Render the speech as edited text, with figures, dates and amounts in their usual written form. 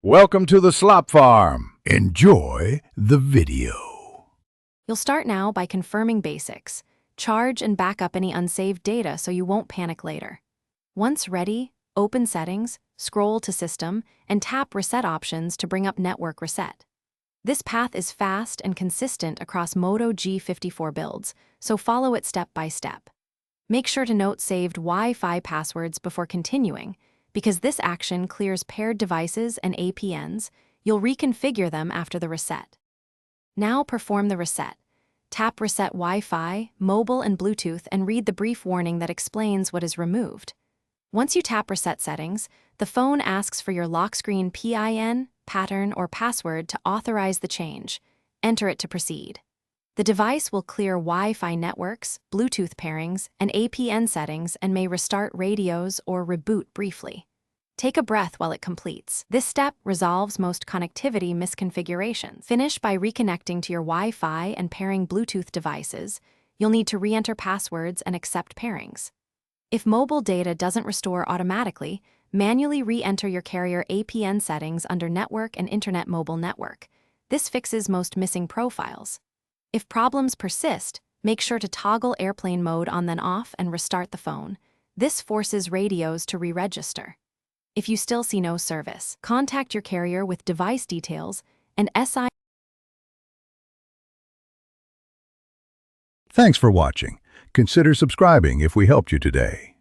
Welcome to the Slop Farm. Enjoy the video. You'll start now by confirming basics. Charge and back up any unsaved data so you won't panic later. Once ready, open Settings, scroll to System, and tap Reset Options to bring up Network Reset. This path is fast and consistent across Moto G54 builds, so follow it step by step. Make sure to note saved Wi-Fi passwords before continuing, because this action clears paired devices and APNs. You'll reconfigure them after the reset. Now perform the reset. Tap Reset Wi-Fi, Mobile, and Bluetooth and read the brief warning that explains what is removed. Once you tap Reset Settings, the phone asks for your lock screen PIN, pattern, or password to authorize the change. Enter it to proceed. The device will clear Wi-Fi networks, Bluetooth pairings, and APN settings and may restart radios or reboot briefly. Take a breath while it completes. This step resolves most connectivity misconfigurations. Finish by reconnecting to your Wi-Fi and pairing Bluetooth devices. You'll need to re-enter passwords and accept pairings. If mobile data doesn't restore automatically, manually re-enter your carrier APN settings under Network and Internet Mobile Network. This fixes most missing profiles. If problems persist, make sure to toggle airplane mode on then off and restart the phone. This forces radios to re-register. If you still see no service, contact your carrier with device details and SI. Thanks for watching. Consider subscribing if we helped you today.